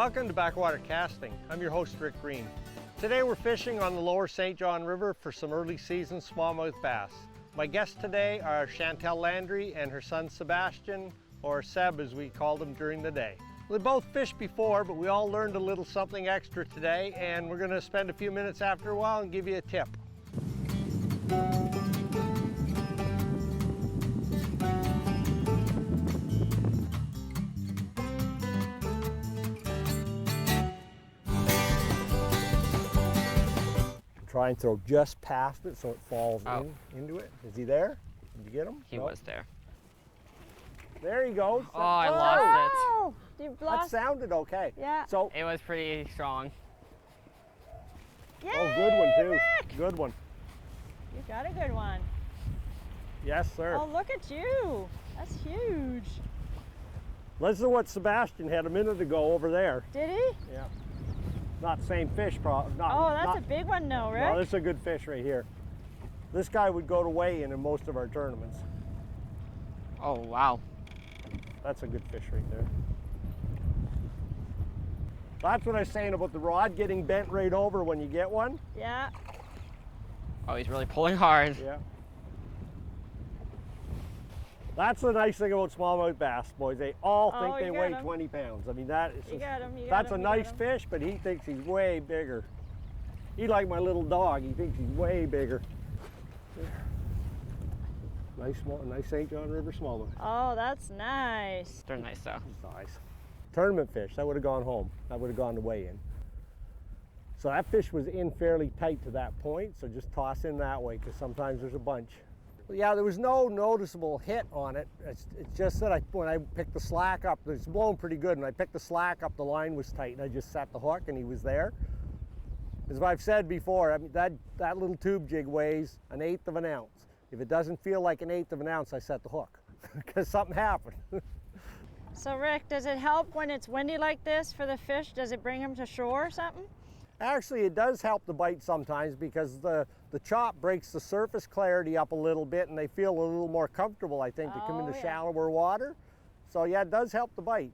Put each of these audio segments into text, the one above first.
Welcome to Backwater Casting. I'm your host, Rick Greene. Today we're fishing on the lower St. John River for some early season smallmouth bass. My guests today are Chantal Landry and her son Sebastian, or Seb as we called him during the day. They both fished before, but we all learned a little something extra today, and we're going to spend a few minutes after a while and give you a tip. Try and throw just past it so it falls into it. Is he there? Did you get him? He was there. There he goes. Oh, I lost it. You That sounded okay. Yeah. So it was pretty strong. Yay, oh, good one too. Rick! Good one. You got a good one. Yes, sir. Oh, look at you. That's huge. Listen to what Sebastian had a minute ago over there. Did he? Yeah. Not the same fish, probably. Oh, that's a big one though, Rick. No, this is a good fish right here. This guy would go to weigh-in most of our tournaments. Oh, wow. That's a good fish right there. That's what I was saying about the rod getting bent right over when you get one. Yeah. Oh, he's really pulling hard. Yeah. That's the nice thing about smallmouth bass, boys. They all think they weigh 20 pounds. I mean, that is that's a nice fish, but he thinks he's way bigger. He like my little dog. He thinks he's way bigger. Nice St. John River smallmouth. Oh, that's nice. They're nice though. It's nice. Tournament fish, that would have gone home. That would have gone to weigh in. So that fish was in fairly tight to that point, so just toss in that way because sometimes there's a bunch. Yeah, there was no noticeable hit on it. It's just that when I picked the slack up, it's blown pretty good, and I picked the slack up, the line was tight, and I just set the hook, and he was there. As I've said before, I mean, that little tube jig weighs 1/8 of an ounce. If it doesn't feel like 1/8 of an ounce, I set the hook, because something happened. So Rick, does it help when it's windy like this for the fish? Does it bring them to shore or something? Actually, it does help the bite sometimes because the chop breaks the surface clarity up a little bit and they feel a little more comfortable, I think, to come into shallower water. So yeah, it does help the bite.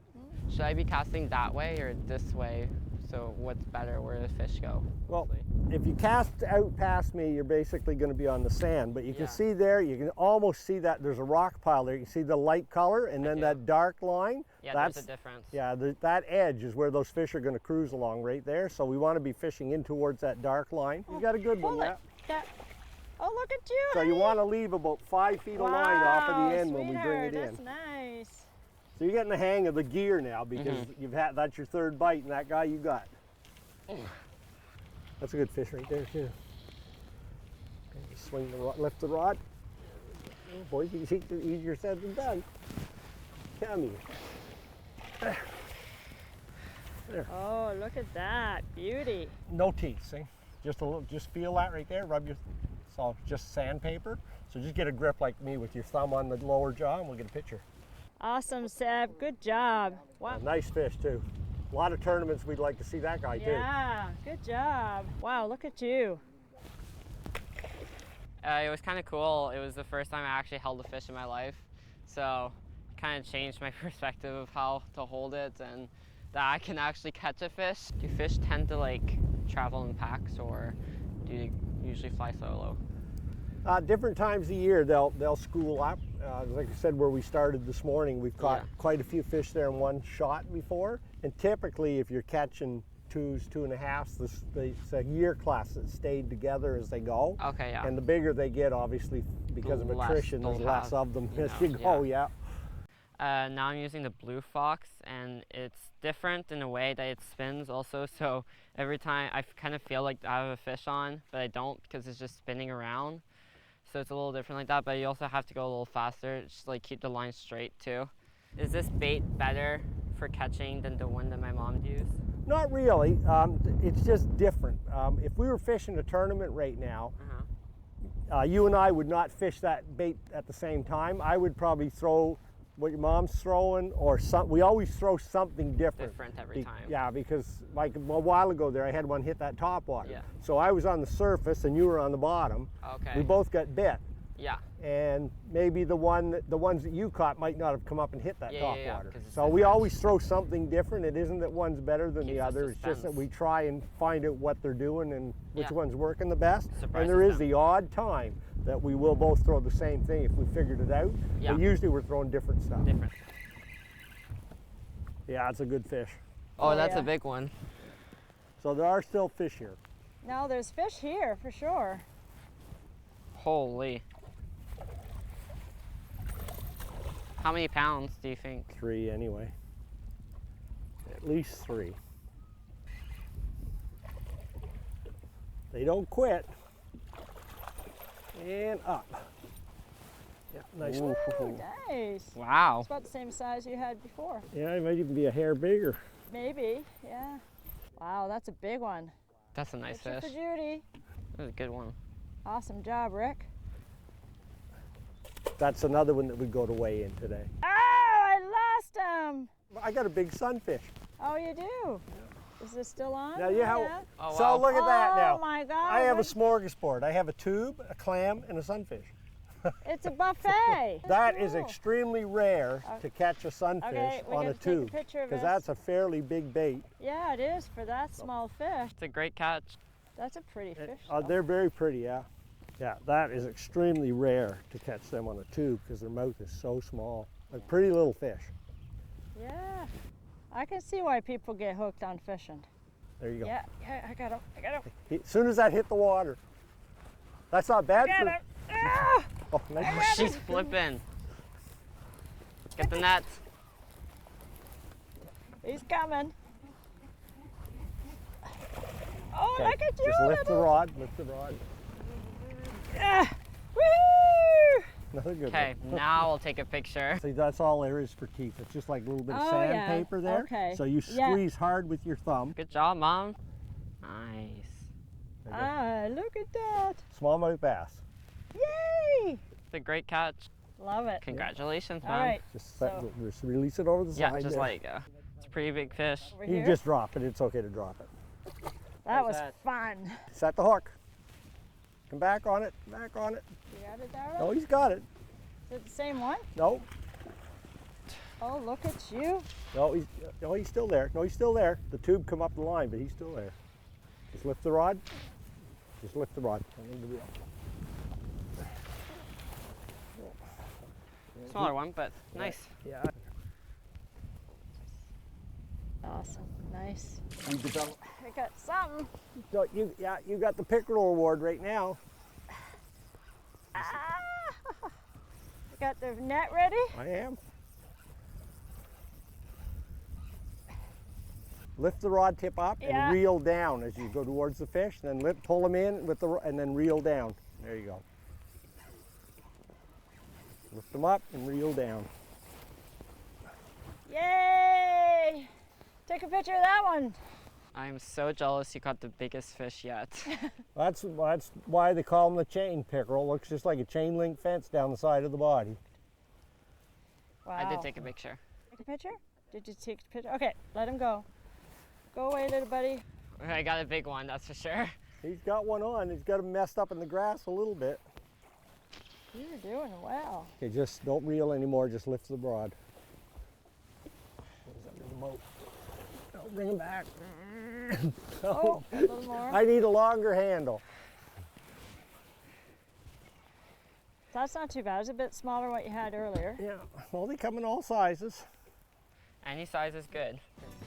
Should I be casting that way or this way? So what's better, where the fish go? Well, if you cast out past me, you're basically going to be on the sand, but you can see there, you can almost see that there's a rock pile there. You can see the light color and then that dark line. Yeah, that's a difference. Yeah, that edge is where those fish are going to cruise along right there. So we want to be fishing in towards that dark line. You got a good one, yeah. Oh, look at you, So honey. you want to leave about 5 feet of line off of the end when we bring it in. That's nice. So you're getting the hang of the gear now because that's your third bite and that guy you got. That's a good fish right there too. Okay, swing the rod, lift the rod. Oh boy, easier said than done. Come here. There. Oh, look at that beauty. No teeth, see? Just a little, just feel that right there. Rub your, so just sandpaper. So just get a grip like me with your thumb on the lower jaw, and we'll get a picture. Awesome, Seb. Good job. Wow. Nice fish too. A lot of tournaments we'd like to see that guy too. Yeah, good job. Wow, look at you. It was kind of cool. It was the first time I actually held a fish in my life. So it kind of changed my perspective of how to hold it and that I can actually catch a fish. Do fish tend to like travel in packs or do you usually fly solo? Different times of year they'll school up. Like I said, where we started this morning, we've caught quite a few fish there in one shot before. And typically, if you're catching 2s, 2.5s, it's a year class that stayed together as they go. Okay, yeah. And the bigger they get, obviously, because of attrition, there's less of them as you go. Yeah. Now I'm using the Blue Fox, and it's different in a way that it spins also. So every time I kind of feel like I have a fish on, but I don't because it's just spinning around. So it's a little different like that, but you also have to go a little faster, just like keep the line straight too. Is this bait better for catching than the one that my mom used? Not really. It's just different. If we were fishing a tournament right now, you and I would not fish that bait at the same time. I would probably throw what your mom's throwing, or we always throw something different. Different every time. Yeah, because like a while ago there, I had one hit that top water. Yeah. So I was on the surface and you were on the bottom. Okay. We both got bit. Yeah. and maybe the ones that you caught might not have come up and hit that top water. 'cause it's So we different. always throw something different. It isn't that one's better than the Keeps the other. It's just that suspense. we try and find out what they're doing and which Yeah. one's working the best. And Surprises there is them. the odd time that we will both throw the same thing if we figured it out. Yeah. But usually we're throwing different stuff. Different. Yeah, it's a good fish. Oh, Oh, that's yeah. a big one. So there are still fish here. No, there's fish here for sure. Holy. How many pounds do you think? 3 anyway. At least 3. They don't quit. And up. Yeah, nice. Ooh. Ooh, nice. Wow. It's about the same size you had before. Yeah, it might even be a hair bigger. Maybe, yeah. Wow, that's a big one. That's a nice Picture fish. for Judy. That was a good one. Awesome job, Rick. That's another one that would go to weigh in today. Oh, I lost him. I got a big sunfish. Oh, you do? Is this still on? Now you have. Yeah. Oh, So wow. look at that now. Oh my God. I have a what- smorgasbord. I have a tube, a clam, and a sunfish. It's a buffet. That is Cool. extremely rare to catch a sunfish Okay, we on a gotta take a tube, picture of because this. that's a fairly big bait. Yeah, it is for that small fish. It's a great catch. That's a pretty fish. They're very pretty, yeah. Yeah, that is extremely rare to catch them on a tube because their mouth is so small. A pretty little fish. Yeah. I can see why people get hooked on fishing. There you go. Yeah, I got him. I got him. As soon as that hit the water, that's not bad Got for. him. Ah! Oh, nice. She's flipping. Get the net. He's coming. Oh, Okay, look at you. just lift the little- rod. Lift the rod. Ah, woohoo! Another good Okay, one. now we'll take a picture. See, that's all there is for teeth. It's just like a little bit of Oh, yeah. sandpaper there. Okay. So you Yeah. squeeze hard with your thumb. Good job, Mom. Nice. There you go. Ah, look at that. Smallmouth bass. Yay! It's a great catch. Love it. Congratulations, All Mom. right, Just release it over the Yeah, side just there. like it's a pretty big fish. over You here. just drop it. It's okay to drop it. That How's was that? fun. Set the hook. Come back on it. Back on it. You got it, Dara? No, he's got it. Is it the same one? No, Oh, look at you. no, he's still there. No, he's still there. The tube come up the line, but he's still there. Just lift the rod. Just lift the rod. I need the reel. Smaller one, but nice. Yeah. Awesome. Nice. You develop. I got something. So you got the pickerel award right now. Ah! You got the net ready? I am. Lift the rod tip up Yeah. and reel down as you go towards the fish. Then pull them in with and then reel down. There you go. Lift them up and reel down. Yay! Take a picture of that one. I'm so jealous you caught the biggest fish yet. That's why they call them the chain pickerel. Looks just like a chain link fence down the side of the body. Wow. I did take a picture. Take a picture? Did you take a picture? Okay, let him go. Go away, little buddy. I got a big one, that's for sure. He's got one on. He's got him messed up in the grass a little bit. You're doing well. Okay, just don't reel anymore. Just lift the rod. He's under the moat. Oh, bring him back. Oh, a little more. I need a longer handle. That's not too bad. It's a bit smaller than what you had earlier. Yeah, well, they come in all sizes. Any size is good.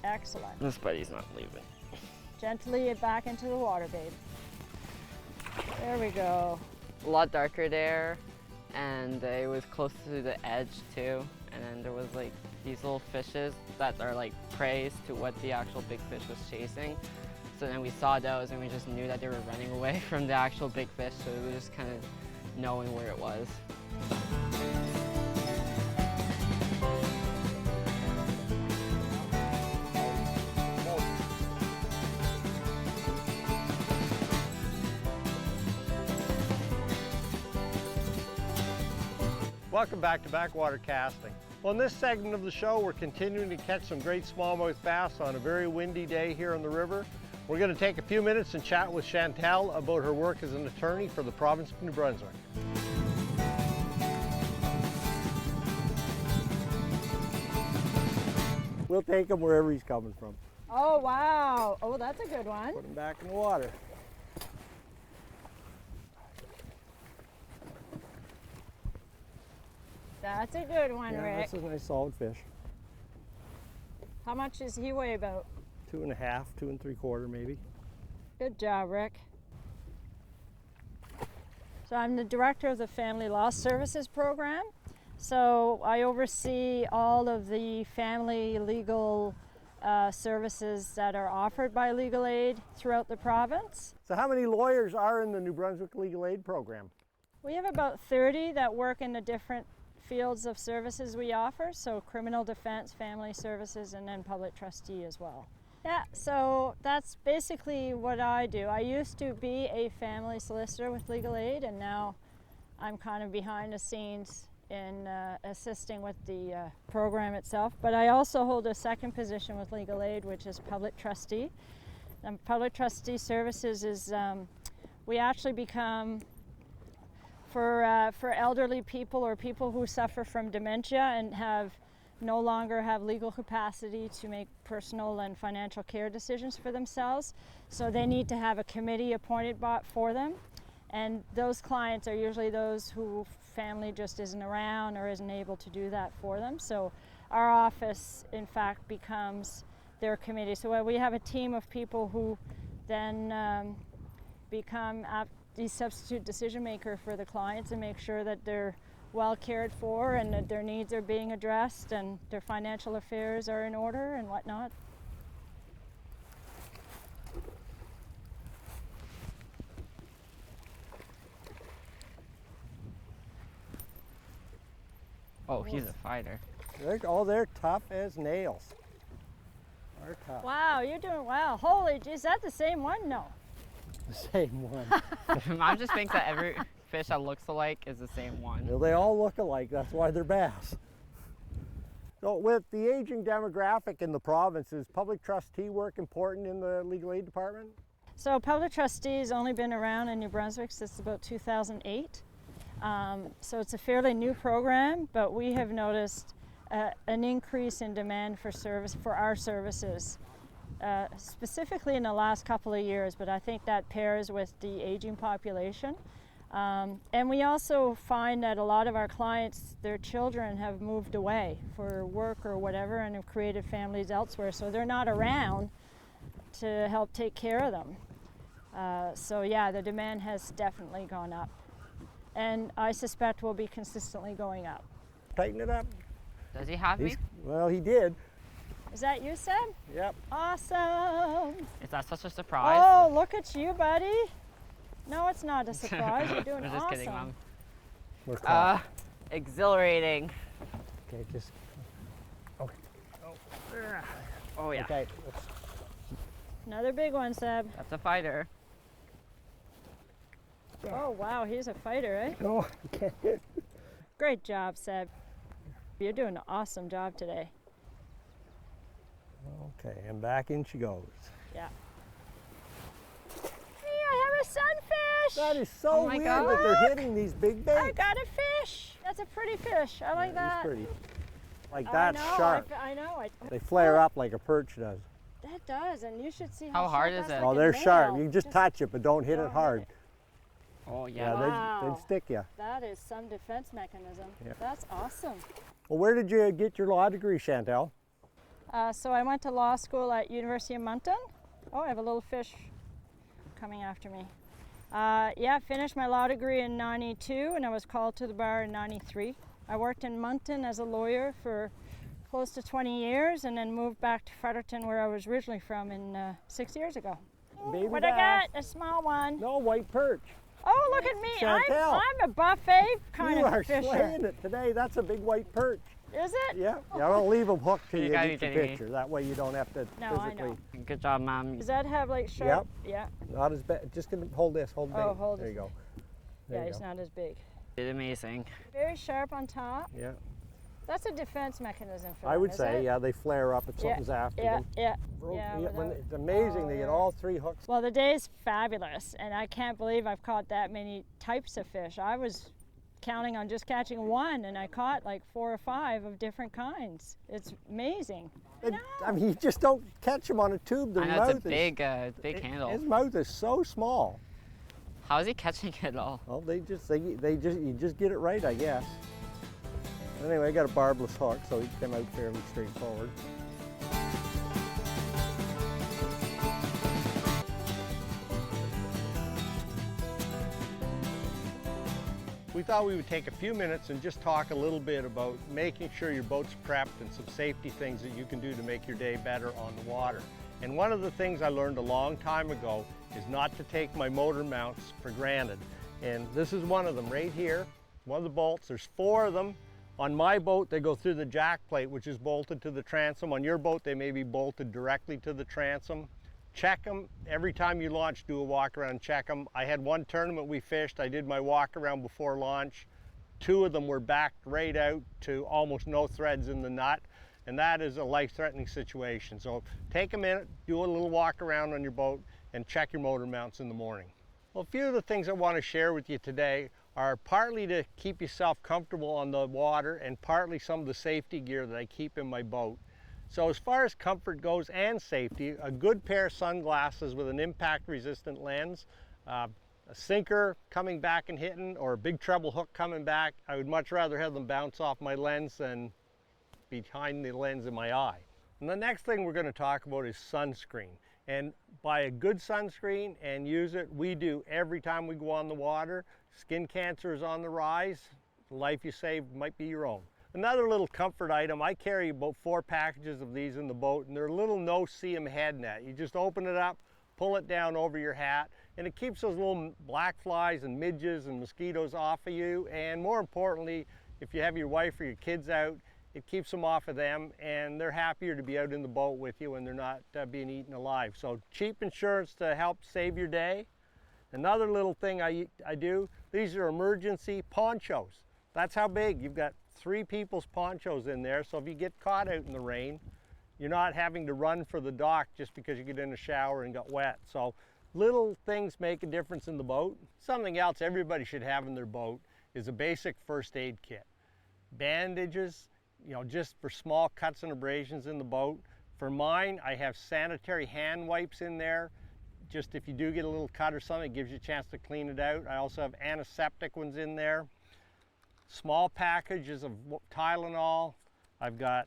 Excellent. This buddy's not leaving. Gently back into the water, babe. There we go. A lot darker there, and it was close to the edge too. And then there was like these little fishes that are like preys to what the actual big fish was chasing. So then we saw those and we just knew that they were running away from the actual big fish, so we were just kind of knowing where it was. Welcome back to Backwater Casting. Well, in this segment of the show, we're continuing to catch some great smallmouth bass on a very windy day here on the river. We're going to take a few minutes and chat with Chantal about her work as an attorney for the province of New Brunswick. We'll take him wherever he's coming from. Oh, wow. Oh, that's a good one. Put him back in the water. That's a good one, Yeah, Rick. that's a nice solid fish. How much does he weigh about? 2.5, 2 3/4 maybe. Good job, Rick. So I'm the director of the Family Law Services Program. So I oversee all of the family legal services that are offered by Legal Aid throughout the province. So how many lawyers are in the New Brunswick Legal Aid Program? We have about 30 that work in the different fields of services we offer, so criminal defense, family services, and then public trustee as well. Yeah, so that's basically what I do. I used to be a family solicitor with Legal Aid, and now I'm kind of behind the scenes in assisting with the program itself. But I also hold a second position with Legal Aid, which is public trustee. And public trustee services is, we actually become, for elderly people or people who suffer from dementia and no longer have legal capacity to make personal and financial care decisions for themselves. So they need to have a committee appointed for them. And those clients are usually those who family just isn't around or isn't able to do that for them. So our office, in fact, becomes their committee. So we have a team of people who then become the substitute decision maker for the clients and make sure that they're well cared for and that their needs are being addressed and their financial affairs are in order and whatnot. Oh, he's a fighter. They're tough as nails. They're tough. Wow, you're doing well. Holy geez, is that the same one? No. The same one. Mom just thinks that every fish that looks alike is the same one. Well, they all look alike, that's why they're bass. So with the aging demographic in the province, is public trustee work important in the legal aid department? So public trustee has only been around in New Brunswick since about 2008. So it's a fairly new program, but we have noticed an increase in demand for our services, specifically in the last couple of years, but I think that pairs with the aging population. And we also find that a lot of our clients, their children have moved away for work or whatever and have created families elsewhere, so they're not around to help take care of them. So yeah, the demand has definitely gone up. And I suspect will be consistently going up. Tighten it up. Does he have me? Well, he did. Is that you, Sam? Yep. Awesome. Is that such a surprise? Oh, look at you, buddy. No, it's not a surprise. You're doing I'm just awesome. kidding, Mom. We're caught. Exhilarating. Okay, just. Okay. Oh yeah. Okay. Another big one, Seb. That's a fighter. Oh, wow, he's a fighter, eh? No, I can't. Great job, Seb. You're doing an awesome job today. Okay, and back in she goes. Yeah. Hey, I have a sunfish. That is so Oh my weird God. that they're hitting these big baits. I got a fish. That's a pretty fish. I like that. It's pretty. Like I that's know, sharp. I know. They flare up like a perch does. That does, and you should see How sharp hard is that's it? like Oh, a they're sharp. nail. You just touch it, but don't hit don't it hit hard. it. Oh Yeah, yeah. Wow. they'd stick you. That is some defense mechanism. Yeah. That's awesome. Well, where did you get your law degree, Chantal? So I went to law school at University of Moncton. Oh, I have a little fish coming after me. Yeah, finished my law degree in 92 and I was called to the bar in 93. I worked in Moncton as a lawyer for close to 20 years and then moved back to Fredericton where I was originally from 6 years ago. Baby What bass. I got? A small one. No, white perch. Oh, look at me. Chantal. I'm a buffet kind You of are fisher. slaying it today. That's a big white perch. Is it? Yeah, I'll leave them hooked till You you gotta get be your kidding me. picture. That way you don't have to No, I physically. know. Good job, Mom. Does that have like sharp? Yep. Yeah. Not as bad. Just gonna hold this. Hold the Oh, bait. hold There it. you go. Yeah, There you he's go. not as big. Did amazing. Very sharp on top. Yeah. That's a defense mechanism for I them, would is say, it? yeah, they flare up if Yeah, something's after Yeah, them. yeah. Bro, yeah, when without- it's amazing. Oh, They get yeah. all 3 hooks. Well, the day is fabulous, and I can't believe I've caught that many types of fish. I was counting on just catching one, and I caught like 4 or 5 of different kinds. It's amazing. I mean, you just don't catch them on a tube. Their I know mouth it's a big handle. His mouth is so small. How is he catching it all? Well, you just get it right, I guess. Anyway, I got a barbless hook, so it came out fairly straightforward. We thought we would take a few minutes and just talk a little bit about making sure your boat's prepped and some safety things that you can do to make your day better on the water. And one of the things I learned a long time ago is not to take my motor mounts for granted. And this is one of them right here, one of the bolts. There's 4 of them. On my boat, they go through the jack plate, which is bolted to the transom. On your boat, they may be bolted directly to the transom. Check them. Every time you launch, do a walk around, check them. I had one tournament we fished. I did my walk around before launch. 2 of them were backed right out to almost no threads in the nut. And that is a life-threatening situation. So take a minute, do a little walk around on your boat, and check your motor mounts in the morning. Well, a few of the things I want to share with you today are partly to keep yourself comfortable on the water and partly some of the safety gear that I keep in my boat. So as far as comfort goes and safety, a good pair of sunglasses with an impact-resistant lens, a sinker coming back and hitting, or a big treble hook coming back, I would much rather have them bounce off my lens than behind the lens in my eye. And the next thing we're going to talk about is sunscreen. And buy a good sunscreen and use it. We do every time we go on the water. Skin cancer is on the rise. The life you save might be your own. Another little comfort item, I carry about 4 packages of these in the boat, and they're a little no-see-em head net. You just open it up, pull it down over your hat, and it keeps those little black flies and midges and mosquitoes off of you. And more importantly, if you have your wife or your kids out, it keeps them off of them, and they're happier to be out in the boat with you when they're not being eaten alive. So cheap insurance to help save your day. Another little thing I do, these are emergency ponchos. That's how big. You've got 3 people's ponchos in there, so if you get caught out in the rain, you're not having to run for the dock just because you get in the shower and got wet. So little things make a difference in the boat. Something else everybody should have in their boat is a basic first aid kit. Bandages, just for small cuts and abrasions in the boat. For mine, I have sanitary hand wipes in there. Just if you do get a little cut or something, it gives you a chance to clean it out. I also have antiseptic ones in there. Small packages of Tylenol. I've got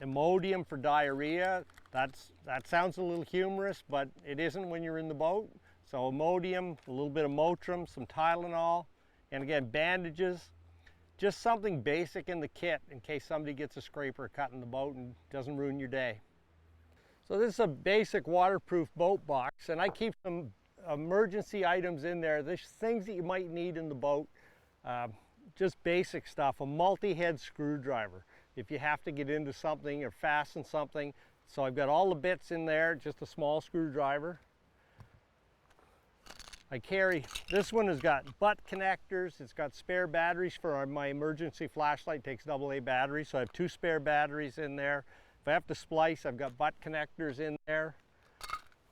Imodium for diarrhea. That sounds a little humorous, but it isn't when you're in the boat. So Imodium, a little bit of Motrin, some Tylenol, and again, bandages. Just something basic in the kit in case somebody gets a scrape or a cut in the boat and doesn't ruin your day. So this is a basic waterproof boat box, and I keep some emergency items in there. There's things that you might need in the boat, just basic stuff. A multi-head screwdriver if you have to get into something or fasten something. So I've got all the bits in there, just a small screwdriver. I carry, this one has got butt connectors, it's got spare batteries for my emergency flashlight, takes AA batteries, so I have 2 spare batteries in there. If I have to splice, I've got butt connectors in there.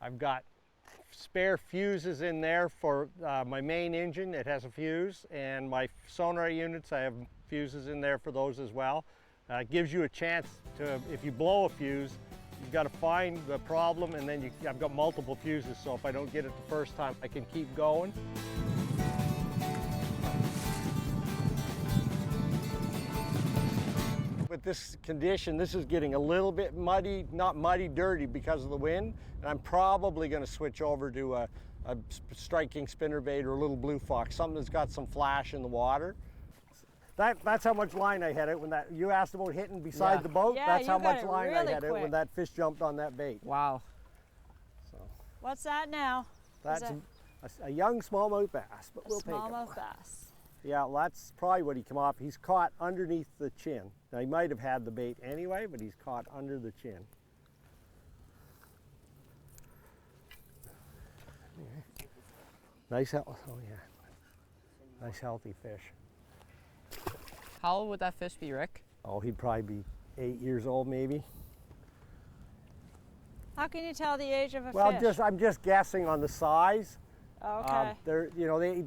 I've got spare fuses in there for my main engine, it has a fuse, and my sonar units, I have fuses in there for those as well. It gives you a chance to, if you blow a fuse, you've got to find the problem, and then I've got multiple fuses, so if I don't get it the first time, I can keep going. With this condition, this is getting a little bit muddy, not muddy, dirty because of the wind, and I'm probably going to switch over to a striking spinnerbait or a little blue fox, something that's got some flash in the water. That's how much line I had out when you asked about hitting beside the boat. Yeah, that's how much really line I had quick. out when that fish jumped on that bait. Wow. So What's that now? that's a young smallmouth bass, but we'll take him. Smallmouth bass. Yeah, well, that's probably what he came off. He's caught underneath the chin. Now he might have had the bait anyway, but he's caught under the chin. Nice, oh yeah, nice healthy fish. How old would that fish be, Rick? Oh, he'd probably be 8 years old, maybe. How can you tell the age of a Well, fish? I'm just guessing on the size. Okay.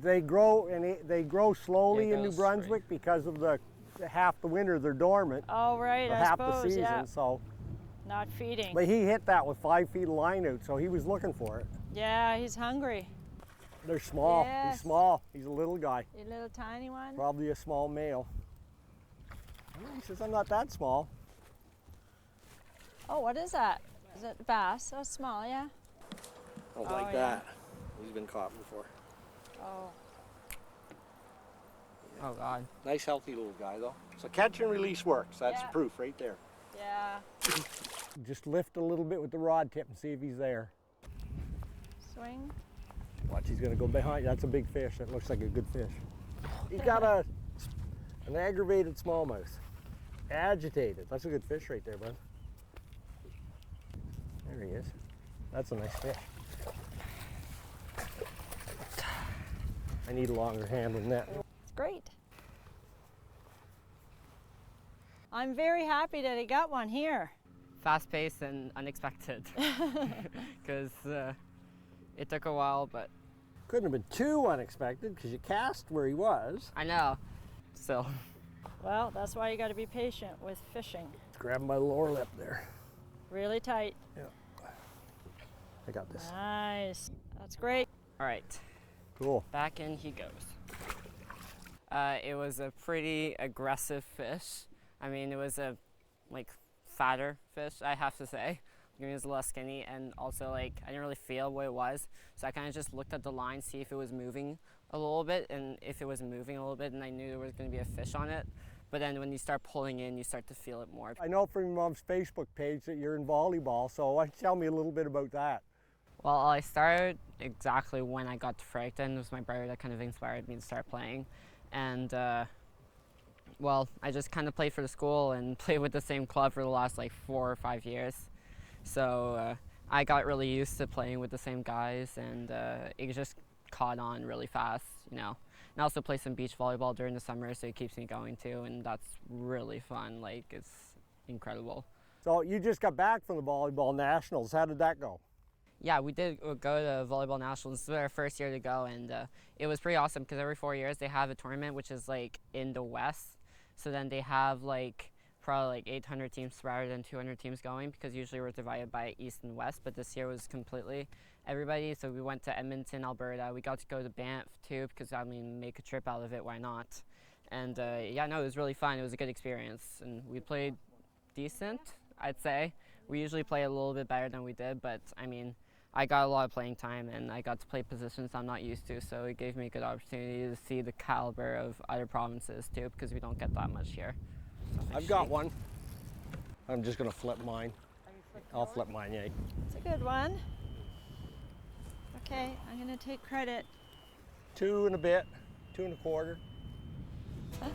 They grow and they grow slowly Yeah, in New goes Brunswick because of the half the winter they're dormant. Oh, right, or I half suppose, the season. yeah. So Not feeding. But he hit that with 5 feet of line out, so he was looking for it. Yeah, he's hungry. They're small. Yes. He's small. He's a little guy. You little tiny one. Probably a small male. He says, I'm not that small. Oh, what is that? Is it bass? Oh, small, yeah. Don't Oh, like yeah. that. He's been caught before. Oh. Oh God. Nice, healthy little guy, though. So catch and release works. That's Yeah. proof right there. Yeah. Just lift a little bit with the rod tip and see if he's there. Swing. Watch, he's gonna go behind. That's a big fish. That looks like a good fish. He's got an aggravated smallmouth. Agitated. That's a good fish right there, bud. There he is. That's a nice fish. I need a longer hand than that. It's great. I'm very happy that he got one here. Fast-paced and unexpected, because it took a while, but Couldn't have been too unexpected because you cast where he was. I know. Still. Well, that's why you got to be patient with fishing. Grab him by the lower lip there. Really tight. Yeah. I got this. Nice. That's great. All right. Cool. Back in he goes. It was a pretty aggressive fish. I mean, it was a fatter fish, I have to say. It was less skinny, and also I didn't really feel what it was. So I kind of just looked at the line, see if it was moving a little bit, and if it was moving a little bit, and I knew there was going to be a fish on it. But then when you start pulling in, you start to feel it more. I know from your mom's Facebook page that you're in volleyball, so why don't you tell me a little bit about that? Well, I started exactly when I got to Fredericton. It was my brother that kind of inspired me to start playing. And, well, I just kind of played for the school and played with the same club for the last 4 or 5 years. So I got really used to playing with the same guys, and it just caught on really fast, you know. And I also play some beach volleyball during the summer, so it keeps me going too, and that's really fun. It's incredible. So you just got back from the volleyball nationals. How did that go? Yeah, we did go to volleyball nationals. This was our first year to go, and it was pretty awesome because every 4 years they have a tournament, which is in the west. So then they have probably 800 teams rather than 200 teams going, because usually we're divided by east and west, but this year was completely everybody. So we went to Edmonton, Alberta. We got to go to Banff too, because make a trip out of it, why not? And yeah, no, it was really fun. It was a good experience, and we played decent, I'd say. We usually play a little bit better than we did, but I mean, I got a lot of playing time, and I got to play positions I'm not used to, so it gave me a good opportunity to see the caliber of other provinces too, because we don't get that much here. I've got one. I'm just gonna flip mine. I'll flip mine, yeah. It's a good one. Okay, I'm gonna take credit. 2 and a bit, 2 and a quarter. Huh?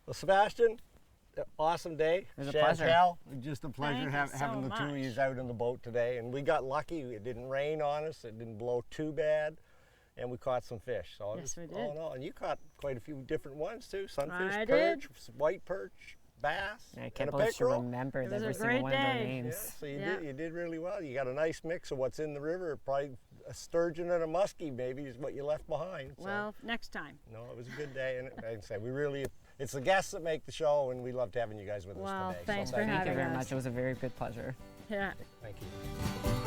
Well, Sebastian, awesome day. It was a pleasure. Chantal, just a pleasure Thank you having so the two of you much. out on the boat today. And we got lucky. It didn't rain on us. It didn't blow too bad. And we caught some fish. So it Yes, was we all did. in all. And you caught quite a few different ones too. Sunfish, I perch, did. white perch, bass, I and can't a believe she pickerel. remembered It was a every great single one of their day. Yeah, names. so Yeah. you did really well. You got a nice mix of what's in the river. Probably a sturgeon and a muskie maybe is what you left behind. So, Well, next time. no, it was a good day. And like I said, it's the guests that make the show, and we loved having you guys with Well, us today. thanks so for Thank you having very us. much. It was a very good pleasure. Yeah. Thank you.